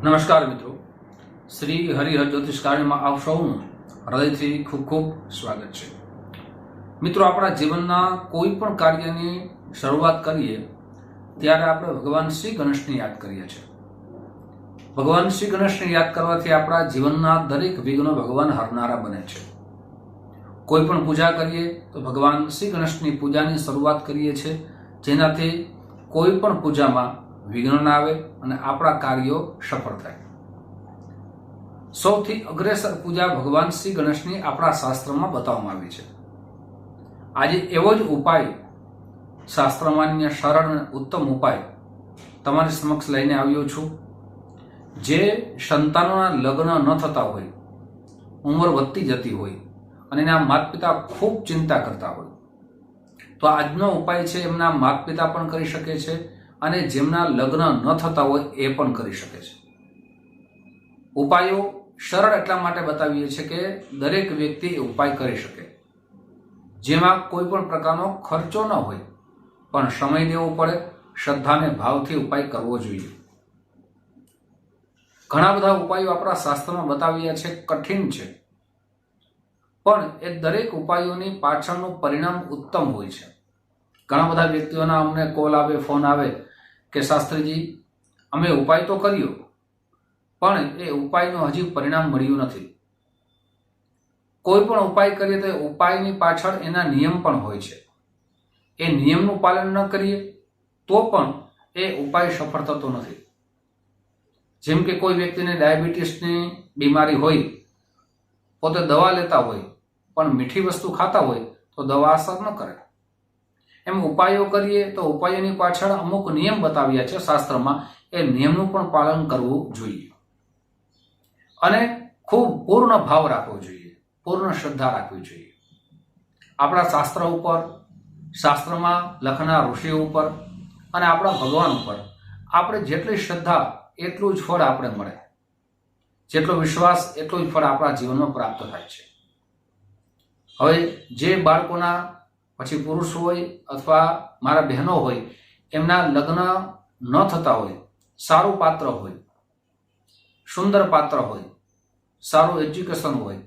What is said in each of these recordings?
નમસ્કાર મિત્રો, શ્રી હરિહર જ્યોતિષ કાર્યમાં આપ સૌનું હૃદયથી ખૂબ ખૂબ સ્વાગત છે। મિત્રો, આપણા જીવનના કોઈ પણ કાર્યની શરૂઆત કરીએ ત્યારે આપણે ભગવાન શ્રી ગણેશને યાદ કરીએ છીએ। ભગવાન શ્રી ગણેશને યાદ કરવાથી આપણા જીવનના દરેક વિઘ્નો ભગવાન હરનારા બને છે। કોઈ પણ પૂજા કરીએ તો ભગવાન શ્રી ગણેશની પૂજાની શરૂઆત કરીએ છીએ, જેનાથી કોઈ પણ પૂજામાં વિઘ્ન ના આવે અને આપણા કાર્યો સફળ થાય। સૌથી અગ્રેસર પૂજા ભગવાન શ્રી ગણેશની આપણા શાસ્ત્રમાં બતાવવામાં આવી છે। આજે એવો જ ઉપાય, શાસ્ત્રમાન્ય સરળ અને ઉત્તમ ઉપાય તમારી સમક્ષ લઈને આવ્યો છું। જે સંતાનોના લગ્ન ન થતા હોય, ઉંમર વધતી જતી હોય અને એના માતા પિતા ખૂબ ચિંતા કરતા હોય, તો આજનો ઉપાય છે એમના માતા પિતા પણ કરી શકે છે અને જેમના લગ્ન ન થતા હોય એ પણ કરી શકે છે। ઉપાયો સરળ એટલા માટે બતાવીએ છીએ કે દરેક વ્યક્તિ એ ઉપાય કરી શકે, જેમાં કોઈ પણ પ્રકારનો ખર્ચો ન હોય, પણ સમય દેવો પડે, શ્રદ્ધાને ભાવથી ઉપાય કરવો જોઈએ। ઘણા બધા ઉપાયો આપણા શાસ્ત્રમાં બતાવ્યા છે, કઠિન છે, પણ એ દરેક ઉપાયોની પાછળનું પરિણામ ઉત્તમ હોય છે। ઘણા બધા વ્યક્તિઓના અમને કોલ આવે, ફોન આવે કે શાસ્ત્રીજી, અમે ઉપાય તો કર્યો પણ એ ઉપાયનું હજી પરિણામ મળ્યું નથી। કોઈ પણ ઉપાય કરીએ તો ઉપાયની પાછળ એના નિયમ પણ હોય છે, એ નિયમનું પાલન ન કરીએ તો પણ એ ઉપાય સફળ થતો નથી। જેમ કે કોઈ વ્યક્તિને ડાયાબિટીસની બીમારી હોય, પોતે દવા લેતા હોય પણ મીઠી વસ્તુ ખાતા હોય તો દવા અસર ન કરે। એમ ઉપાયો કરીએ તો ઉપાયોની પાછળ અમુક નિયમ બતાવ્યા છે શાસ્ત્રમાં, એ નિયમનું પણ પાલન કરવું જોઈએ અને ખૂબ પૂર્ણ ભાવ રાખવો જોઈએ, પૂર્ણ શ્રદ્ધા રાખવી જોઈએ આપણા શાસ્ત્ર ઉપર, શાસ્ત્રમાં લખનાર ઋષિઓ ઉપર અને આપણા ભગવાન ઉપર। આપણે જેટલી શ્રદ્ધા એટલું જ ફળ આપણે મળે, જેટલો વિશ્વાસ એટલું જ ફળ આપણા જીવનમાં પ્રાપ્ત થાય છે। હવે જે બાળકોના, પછી પુરુષ હોય અથવા મારા બહેનો હોય, એમના લગ્ન ન થતા હોય, સારું પાત્ર હોય, સુંદર પાત્ર હોય, સારું એજ્યુકેશન હોય,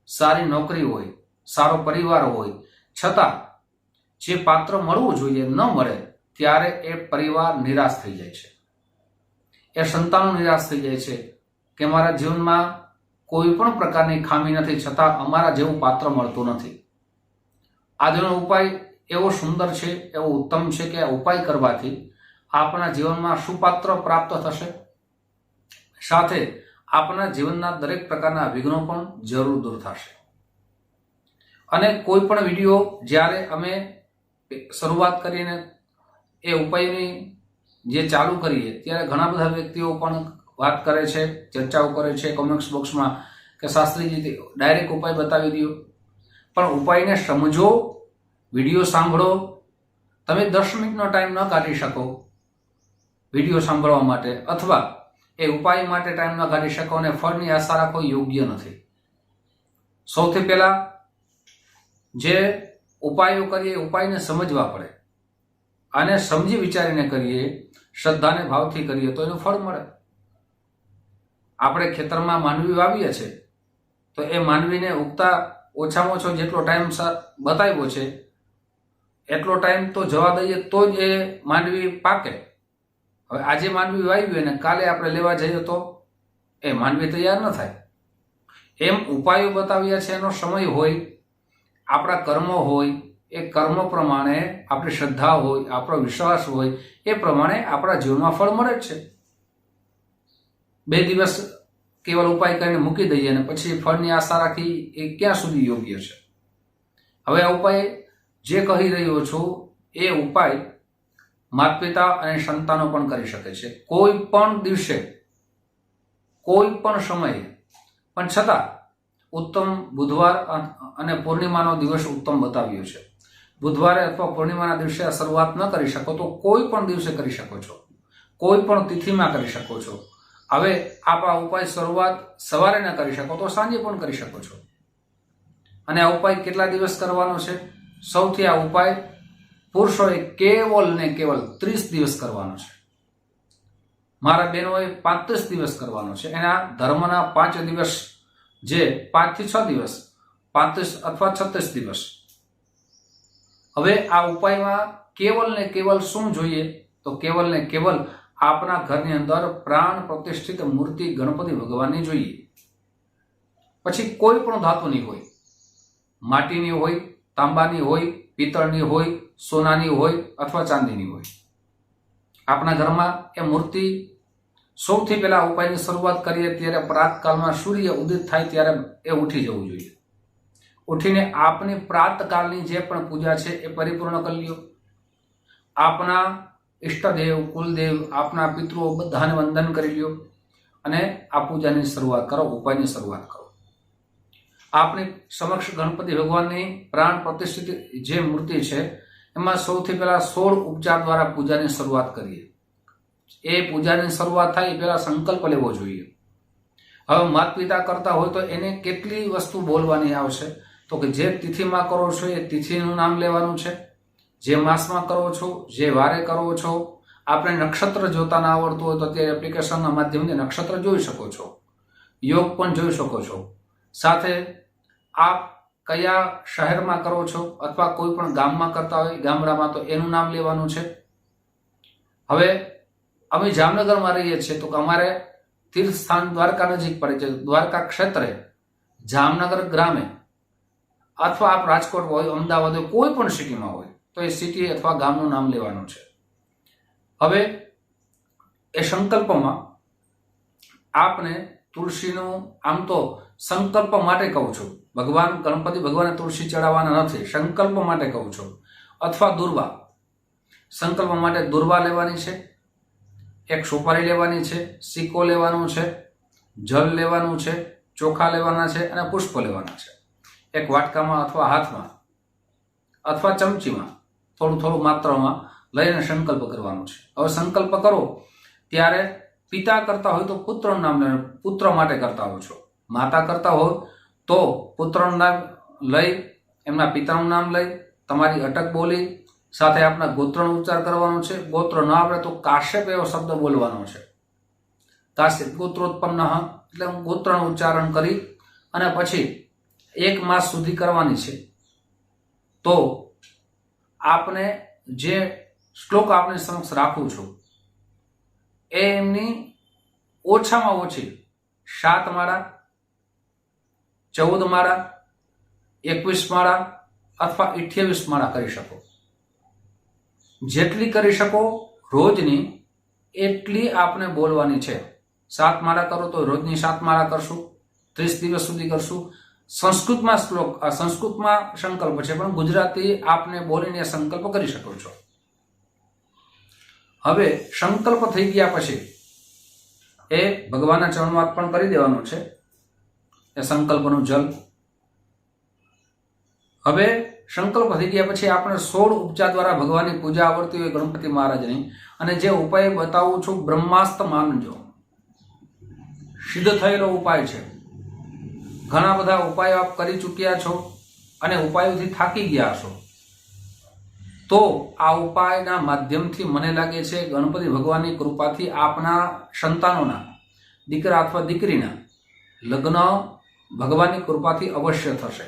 સારી નોકરી હોય, સારો પરિવાર હોય, છતાં જે પાત્ર મળવું જોઈએ ન મળે ત્યારે એ પરિવાર નિરાશ થઈ જાય છે, એ સંતાનો નિરાશ થઈ જાય છે કે મારા જીવનમાં કોઈ પણ પ્રકારની ખામી નથી, છતાં અમારા જેવું પાત્ર મળતું નથી। આજનો ઉપાય એવો સુંદર છે, એવો ઉત્તમ છે કે આ ઉપાય કરવાથી આપણા જીવનમાં સુપાત્ર પ્રાપ્ત થશે, સાથે આપણા જીવનના દરેક પ્રકારના વિઘ્નો પણ જરૂર દૂર થશે। અને કોઈ પણ વિડીયો જ્યારે અમે શરૂઆત કરીને એ ઉપાયની જે ચાલુ કરીએ ત્યારે ઘણા બધા વ્યક્તિઓ પણ વાત કરે છે, ચર્ચાઓ કરે છે કોમેન્ટ્સ બોક્સમાં કે શાસ્ત્રીજી ડાયરેક્ટ ઉપાય બતાવી દો, પણ ઉપાયને સમજો, વિડીયો સાંભળો। તમે 10 મિનિટનો ટાઈમ ન કાઢી શકો વિડીયો સાંભળવા માટે અથવા એ ઉપાય માટે ટાઈમ ન કાઢી શકો અને ફળની આશા રાખો, યોગ્ય નથી। સૌથી પહેલા જે ઉપાયો કરીએ, ઉપાયને સમજવા પડે અને સમજી વિચારીને કરીએ, શ્રદ્ધાને ભાવથી કરીએ તો એનું ફળ મળે। આપણે ખેતરમાં માંડવી વાવીએ છીએ તો એ માંડવીને ઉગતા ઓછામાં ઓછો જેટલો ટાઈમ બતાવ્યો છે એટલો ટાઈમ તો જવા દઈએ તો જ એ માંડવી પાકે। હવે આજે માંડવી વાવી અને કાલે આપણે લેવા જઈએ તો એ માંડવી તૈયાર ન થાય। એમ ઉપાયો બતાવ્યા છે, એનો સમય હોય, આપણા કર્મો હોય, એ કર્મ પ્રમાણે આપણી શ્રદ્ધા હોય, આપણો વિશ્વાસ હોય, એ પ્રમાણે આપણા જીવનમાં ફળ મળે જ છે। 2 દિવસ કેવલ ઉપાય કરીને મૂકી દઈએ અને પછી ફળની આશા રાખી, એ ક્યાં સુધી યોગ્ય છે? હવે આ ઉપાય જે કહી રહ્યો છું એ ઉપાય માતા પિતા અને સંતાનો પણ કરી શકે છે, કોઈ પણ દિવસે, કોઈ પણ સમયે, પણ છતાં ઉત્તમ બુધવાર અને પૂર્ણિમાનો દિવસ ઉત્તમ બતાવ્યો છે। બુધવારે અથવા પૂર્ણિમાના દિવસે શરૂઆત ન કરી શકો તો કોઈ પણ દિવસે કરી શકો છો, કોઈ પણ તિથિમાં કરી શકો છો। હવે આપ આ ઉપાય શરૂઆત સવારે ન કરી શકો તો સાંજે પણ કરી શકો છો। અને આ ઉપાય કેટલા દિવસ કરવાનો છે? સૌથી આ ઉપાય પુરુષોએ કેવલ ને કેવલ 30 દિવસ કરવાનો છે। મારા બહેનોએ 35 દિવસ કરવાનો છે. એના ધર્મના 5 દિવસ, જે 5 થી 6 દિવસ, 35 અથવા 36 દિવસ. હવે આ ઉપાયમાં કેવલ ને કેવલ શું જોઈએ? તો કેવલ ને કેવલ આપના ઘરની અંદર પ્રાણ પ્રતિષ્ઠિત મૂર્તિ ગણપતિ ભગવાનની જોઈએ. પછી કોઈ પણ ધાતુની હોય, માટીની હોય, તાંબાની હોય, પિત્તળની હોય, સોનાની હોય અથવા ચાંદીની હોય. આપણા ઘરમાં એ મૂર્તિ, સૌથી પહેલા ઉપાયની શરૂઆત કરીએ ત્યારે પ્રાતકાળમાં સૂર્ય ઉદિત થાય ત્યારે એ ઉઠી જવું જોઈએ. ઉઠીને આપની પ્રાતકાળની જે પણ પૂજા છે એ પરિપૂર્ણ કરી લ્યો. આપના ઈષ્ટદેવ, કુલદેવ, આપના પિતૃઓ બધાને વંદન કરી લ્યો અને આ પૂજાની શરૂઆત કરો, ઉપાયની શરૂઆત કરો. આપની સમક્ષ ગણપતિ ભગવાનની પ્રાણ પ્રતિષ્ઠિત જે મૂર્તિ છે એમાં સૌથી પહેલા 16 ઉપચાર દ્વારા પૂજાની શરૂઆત કરીએ. એ પૂજાની શરૂઆત થાય એ પહેલા સંકલ્પ લેવો જોઈએ. હવે માતા પિતા કરતા હોય તો એને કેટલી વસ્તુ બોલવાની આવશે? તો કે જે તિથિમાં કરો છો એ તિથિનું નામ લેવાનું છે, જે માસમાં કરો છો, જે વારે કરો છો. આપણે નક્ષત્ર જોતા ના આવડતું હોય તો અત્યારે એપ્લિકેશનના માધ્યમથી નક્ષત્ર જોઈ શકો છો, યોગ પણ જોઈ શકો છો. સાથે આપ કયા શહેરમાં કરો છો અથવા કોઈ પણ ગામમાં કરતા હોય, ગામડામાં, તો એનું નામ લેવાનું છે. હવે અમે જામનગરમાં રહીએ છીએ તો અમારે તીર્થ સ્થાન દ્વારકા નજીક પડે છે. દ્વારકા ક્ષેત્રે, જામનગર ગ્રામે, અથવા આપ રાજકોટ હોય, અમદાવાદ હોય, કોઈ પણ સિટીમાં હોય તો એ સિટી અથવા ગામનું નામ લેવાનું છે. હવે એ સંકલ્પમાં આપને તુલસીનું, આમ તો સંકલ્પ માટે કહું છું, ભગવાન ગણપતિ ભગવાને તુલસી ચડાવવાના નથી, સંકલ્પ માટે કહું છું. અથવા દુર્વા, સંકલ્પ માટે દુર્વા લેવાની છે, એક સુપારી લેવાની છે, સિક્કો લેવાનું છે, જલ લેવાનું છે, ચોખા લેવાના છે અને પુષ્પ લેવાના છે. એક વાટકામાં અથવા હાથમાં અથવા ચમચીમાં થોડું થોડું માત્રામાં લઈને સંકલ્પ કરવાનો છે. હવે સંકલ્પ કરો ત્યારે પિતા કરતા હોય તો પુત્રનું નામ લે, પુત્ર માટે કરતા હો છો. માતા કરતા હોય તો પુત્રનું નામ લઈ, એમના પિતાનું નામ લઈ, તમારી અટક બોલી સાથે આપના ગોત્રનો ઉચ્ચાર કરવાનો છે. ગોત્ર ન આવડે તો કાશ્યપ એવો શબ્દ બોલવાનો છે. કાશ્યપ ગોત્રોત્પન્ન, એટલે ગોત્રનું ઉચ્ચારણ કરી અને પછી 1 માસ સુધી કરવાની છે. તો આપને જે શ્લોક આપની સમક્ષ રાખું છું એ એમની ઓછામાં ઓછી 7 માળા, 14 માળા, 21 માળા અથવા 28 માળા કરી શકો. જેટલી કરી શકો રોજની એટલી આપને બોલવાની છે. 7 માળા કરો તો રોજની 7 માળા કરશું, 30 દિવસ સુધી કરશું. સંસ્કૃતમાં શ્લોક, સંસ્કૃતમાં સંકલ્પ છે પણ ગુજરાતી આપને બોલીને સંકલ્પ કરી શકો છો. હવે સંકલ્પ થઈ ગયા પછી એ ભગવાનના ચરણમાં અર્પણ કરી દેવાનું છે, એ સંકલ્પનું જલ. હવે સંકલ્પ થઈ ગયા પછી આપણે 16 ઉપચાર દ્વારા ભગવાનની પૂજા આવડતી હોય ગણપતિ મહારાજની, અને જે ઉપાય બતાવું છું બ્રહ્માસ્ત્ર માનજો, સિદ્ધ થયેલો ઉપાય છે. ઘણા બધા ઉપાયો આપ કરી ચૂક્યા છો અને ઉપાયોથી થાકી ગયા છો, તો આ ઉપાયના માધ્યમથી મને લાગે છે ગણપતિ ભગવાનની કૃપાથી આપના સંતાનોના, દીકરા અથવા દીકરીના લગ્ન ભગવાનની કૃપાથી અવશ્ય થશે.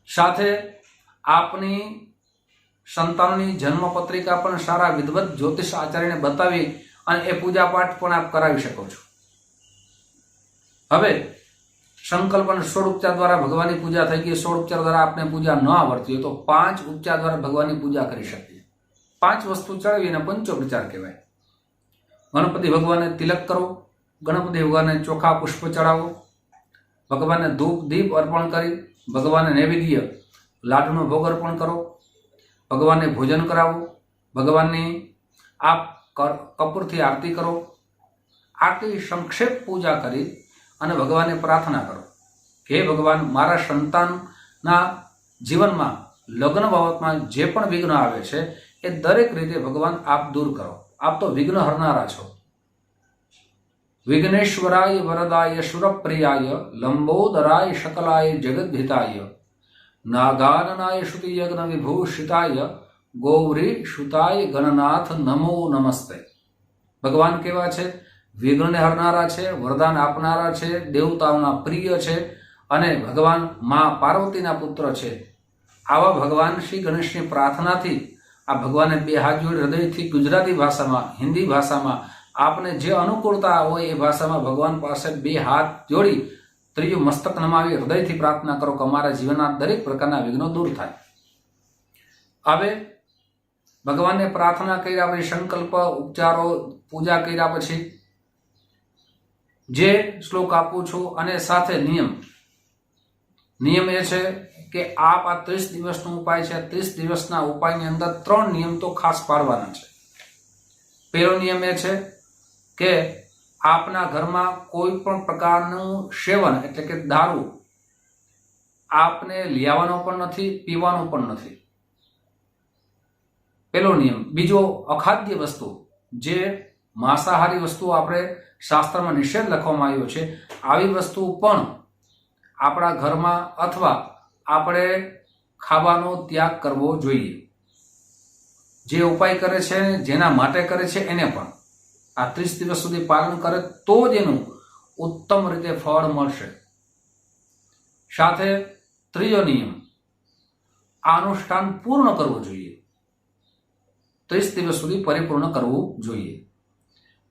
સાથે આપની સંતાનોની જન્મપત્રિકા પણ સારા વિદવત જ્યોતિષ આચાર્યને બતાવી અને એ પૂજા પાઠ પણ આપ કરાવી શકો છો. હવે સંકલ્પ અને 16 ઉપચાર દ્વારા ભગવાનની પૂજા થઈ ગઈ. 16 ઉપચાર દ્વારા આપને પૂજા ન આવડતી હોય તો 5 ઉપચાર દ્વારા ભગવાનની પૂજા કરી શકીએ. 5 વસ્તુ ચડાવીને પંચોપચાર કહેવાય. ગણપતિ ભગવાનને તિલક કરો, ગણપતિ ભગવાનને ચોખા પુષ્પ ચડાવો, ભગવાનને ધૂપ દીપ અર્પણ કરી ભગવાનને નૈવેદ્ય લાડુનો ભોગ અર્પણ કરો, ભગવાનને ભોજન કરાવો, ભગવાનની આપ કપૂરથી આરતી કરો. આટલી સંક્ષેપ પૂજા કરી અને ભગવાનને પ્રાર્થના કરો કે હે ભગવાન, મારા સંતાનના જીવનમાં લગ્ન બાબતમાં જે પણ વિઘ્ન આવે છે એ દરેક રીતે ભગવાન આપ દૂર કરો. આપ તો વિઘ્ન હરનારા છો. વિઘ્નેશ્વરાય વરદાય સુરપ્રિયાય લંબોદરાય શકલાય જગદ્ધિતાય નાગાનનાય શ્રુતિ યજ્ઞ વિભૂષિતાય ગૌરી સુતાય ગણનાથ નમો નમસ્તે. ભગવાન કેવા છે? વિઘ્નને હરનારા છે, વરદાન આપનારા છે, દેવતાઓના પ્રિય છે અને ભગવાન મા પાર્વતીના પુત્ર છે. આવા ભગવાન શ્રી ગણેશની પ્રાર્થનાથી આ ભગવાને બે હાથ જોડી હૃદયથી ગુજરાતી ભાષામાં, હિન્દી ભાષામાં આપને જે અનુકૂળતા હોય એ ભાષામાં ભગવાન પાસે બે હાથ જોડી ત્રીજું મસ્તક નમાવી હૃદયથી પ્રાર્થના કરો કે અમારા જીવનના દરેક પ્રકારના વિઘ્નો દૂર થાય. હવે ભગવાનને પ્રાર્થના કર્યા પછી સંકલ્પ, ઉપચારો, પૂજા કર્યા પછી જે શ્લોક આપું છું અને સાથે નિયમ એ છે કે આપ આ 30 દિવસનો ઉપાય છે. 30 દિવસના ઉપાયની અંદર 3 નિયમ તો ખાસ પાડવાના છે. પહેલો નિયમ એ છે કે આપના ઘરમાં કોઈ પણ પ્રકારનું સેવન એટલે કે દારૂ આપને લેવાનો પણ નથી, પીવાનો પણ નથી. પહેલો નિયમ. બીજો, અખાદ્ય વસ્તુ, જે માંસાહારી વસ્તુ આપણે શાસ્ત્રમાં નિષેધ લખવામાં આવ્યો છે, આવી વસ્તુ પણ આપણા ઘરમાં અથવા આપણે ખાવાનો ત્યાગ કરવો જોઈએ. જે ઉપાય કરે છે, જેના માટે કરે છે, એને પણ આ 30 દિવસ સુધી પાલન કરે તો જ એનું ઉત્તમ રીતે ફળ મળશે. સાથે ત્રીજો નિયમ, આ અનુષ્ઠાન પૂર્ણ કરવું જોઈએ. 30 દિવસ સુધી પરિપૂર્ણ કરવું જોઈએ.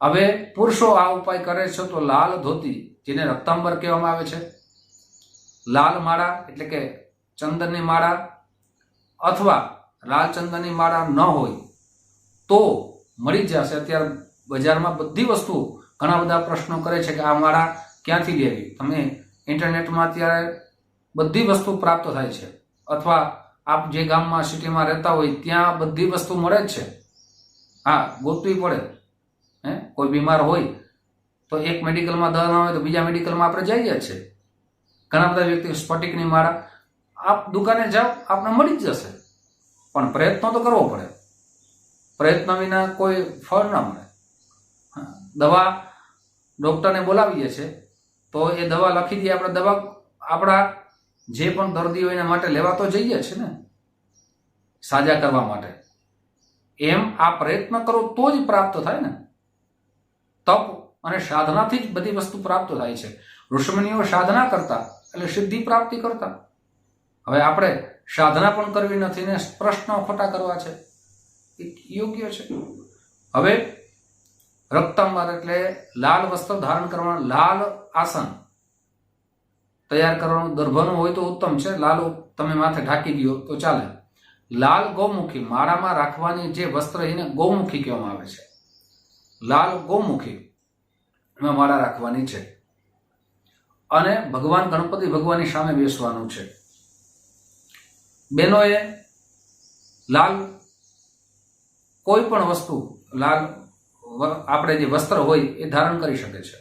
હવે પુરુષો આ ઉપાય કરે છે તો લાલ ધોતી, જેને રક્તાંબર કહેવામાં આવે છે, લાલ માળા એટલે કે ચંદનની માળા અથવા લાલ ચંદનની માળા ન હોય તો મળી જશે. અત્યારે બજારમાં બધી વસ્તુ, ઘણા બધા પ્રશ્નો કરે છે કે આ માળા ક્યાંથી લેવી. તમે ઇન્ટરનેટમાં અત્યારે બધી વસ્તુ પ્રાપ્ત થાય છે, અથવા આપ જે ગામમાં, સિટીમાં રહેતા હોય ત્યાં બધી વસ્તુ મળે જ છે. હા, ગોતવી પડે. કોઈ બીમાર હોય તો એક મેડિકલમાં દવા ના હોય તો બીજા મેડિકલમાં આપણે જઈએ જ છે. ઘણા બધા વ્યક્તિ સ્ફટિકની માળા, આપ દુકાને જાઓ આપને મળી જ જશે, પણ પ્રયત્ન તો કરવો પડે. પ્રયત્ન વિના કોઈ ફળ ના મળે. દવા ડોક્ટરને બોલાવીએ છીએ તો એ દવા લખી દે, આપણે દવા આપણા જે પણ દર્દીઓ એના માટે લેવા તો જઈએ છે ને, સાજા કરવા માટે. એમ આ પ્રયત્ન કરો તો જ પ્રાપ્ત થાય ને. તપ અને સાધનાથી જ બધી વસ્તુ પ્રાપ્ત થાય છે. ઋષિમુનિઓ સાધના કરતા એટલે સિદ્ધિ પ્રાપ્તિ કરતા. હવે આપણે સાધના પણ કરવી નથી ને પ્રશ્નો ખોટા કરવા છે, એ યોગ્ય છે. હવે રક્તાંબર એટલે લાલ વસ્ત્ર ધારણ કરવાનું, લાલ આસન તૈયાર કરવાનું. દર્ભનું હોય તો ઉત્તમ છે, લાલ તમે માથે ઢાંકી દો તો ચાલે. લાલ ગૌમુખી, માળામાં રાખવાની જે વસ્ત્ર એને ગૌમુખી કહેવામાં આવે છે. લાલ ગૌમુખી એમાં માળા રાખવાની છે. અને ભગવાન ગણપતિ ભગવાનની સામે બેસવાનું છે. બહેનોએ લાલ કોઈ પણ વસ્તુ, લાલ આપણે જે વસ્ત્ર હોય એ ધારણ કરી શકે છે.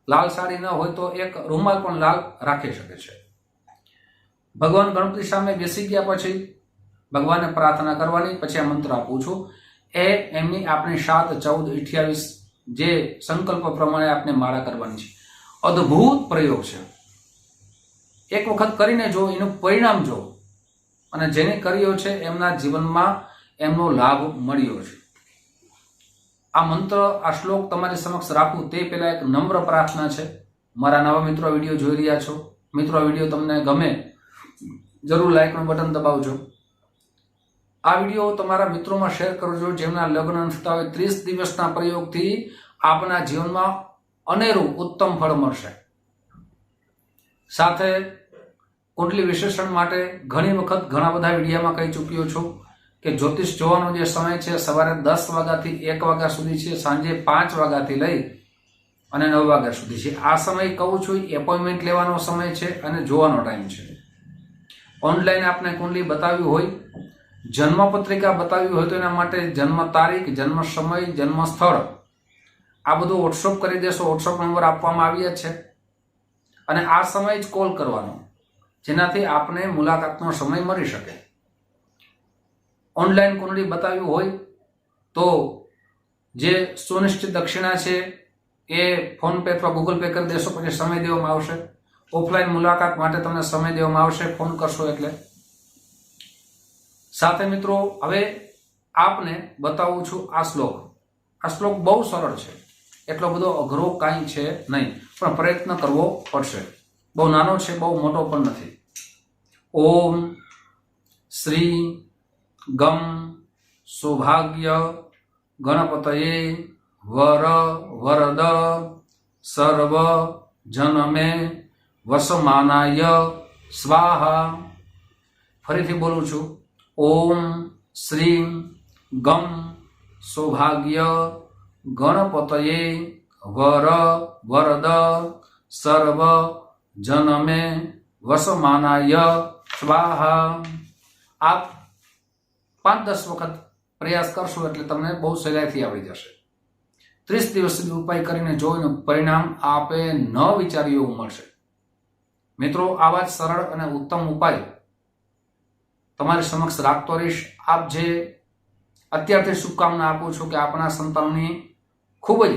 લાલ સાડી ન હોય તો એક રૂમાલ પણ લાલ રાખી શકે છે. ભગવાન ગણપતિ સામે બેસી ગયા પછી ભગવાનને પ્રાર્થના કરવાની. પછી આ મંત્ર આપું છું, એ એમની આપણે 7, 14, 28 જે સંકલ્પ પ્રમાણે આપણે માળા કરવાની છે. અદ્ભુત પ્રયોગ છે. એક વખત કરીને જો, એનું પરિણામ જો, અને જેને કર્યો છે એમના જીવનમાં એમનો લાભ મળ્યો છે. આ મંત્ર, આ શ્લોક તમારી સમક્ષ રાખું તે પહેલા એક નમ્ર પ્રાર્થના છે. મારા નવા મિત્રો વિડીયો જોઈ રહ્યા છો, મિત્રો આ વિડીયો તમને ગમે જરૂર લાઈકનું બટન દબાવજો. આ વિડીયો તમારા મિત્રોમાં શેર કરજો જેમના લગ્ન થતા હોય. 30 દિવસના પ્રયોગથી આપના જીવનમાં અનેરું ઉત્તમ ફળ મળશે. સાથે કુંડલી વિશ્લેષણ માટે ઘણી વખત ઘણા બધા વિડીયોમાં કહી ચૂક્યો છું કે જ્યોતિષ જોવાનો જે સમય છે સવારે 10 વાગ્યાથી 1 વાગ્યા સુધી છે, સાંજે 5 વાગ્યાથી લઈ અને 9 વાગ્યા સુધી છે. આ સમય કહું છું એપોઇન્ટમેન્ટ લેવાનો સમય છે અને જોવાનો ટાઈમ છે. ઓનલાઈન આપને કુંડલી બતાવ્યું હોય, જન્મપત્રિકા બતાવી હોય તો એના માટે જન્મ તારીખ, જન્મ સમય, જન્મ સ્થળ આ બધું વોટ્સઅપ કરી દેશો. વોટ્સઅપ નંબર આપવામાં આવ્યા છે અને આ સમય જ કોલ કરવાનો, જેનાથી આપને મુલાકાતનો સમય મળી શકે. ઓનલાઈન કુંડળી બતાવ્યું હોય તો જે સુનિશ્ચિત દક્ષિણા છે એ ફોન પે અથવા ગૂગલ પે કરી દેશો, પછી સમય દેવામાં આવશે. ઓફલાઈન મુલાકાત માટે તમને સમય દેવામાં આવશે ફોન કરશો એટલે. સાથે મિત્રો હવે આપને બતાવું છું આ શ્લોક. આ શ્લોક બહુ સરળ છે, એટલો બધો અઘરો કાંઈ છે નહીં, પણ પ્રયત્ન કરવો પડશે. બહુ નાનો છે, બહુ મોટો પણ નથી. ઓમ શ્રી ગમ સૌભાગ્ય ગણપતયે વર વરદ સર્વ જનમે વસમાનાય સ્વાહા. ફરીથી બોલું છું. ઓમ શ્રી ગમ સૌભાગ્ય ગણપતયે વર વરદ સર્વ જનમે વસમાનાય સ્વાહા. આપ 5-10 વખત પ્રયાસ કરશો એટલે તમને બહુ સહેલાઈથી આવડી જશે. 30 દિવસ સુધી ઉપાય કરીને જોઈને પરિણામ આપે ન વિચાર્યું એવું મળશે. મિત્રો, આવા જ સરળ અને ઉત્તમ ઉપાય તમારી સમક્ષ રાખતો રહીશ. આપ જે અત્યારથી શુભકામના આપું છું કે આપણા સંતાનોની ખૂબ જ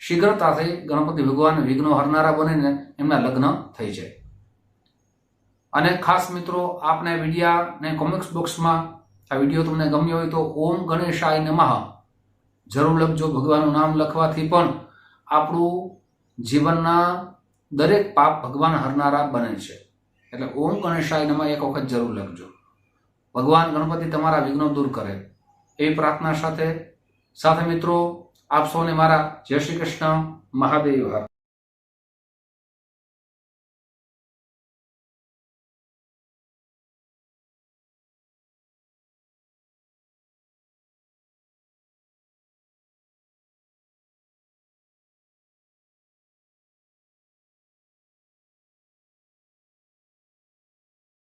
શીઘ્રતાથી ગણપતિ ભગવાન વિઘ્નો હરનારા બનીને એમના લગ્ન થઈ જાય. અને ખાસ મિત્રો, આપને વિડીયાને કોમેન્ટ્સ બોક્સમાં આ વિડીયો તમને ગમ્યો હોય તો ઓમ ગણેશાય નમઃ જરૂર લખજો. ભગવાનનું નામ લખવાથી પણ આપણું જીવનના દરેક પાપ ભગવાન હરનારા બને છે. એટલે ઓમ ગણેશાય નમઃ એક વખત જરૂર લખજો. ભગવાન ગણપતિ તમારા વિઘ્નો દૂર કરે એવી પ્રાર્થના સાથે મિત્રો, આપ સૌને મારા જય શ્રી કૃષ્ણ, મહાદેવ હર.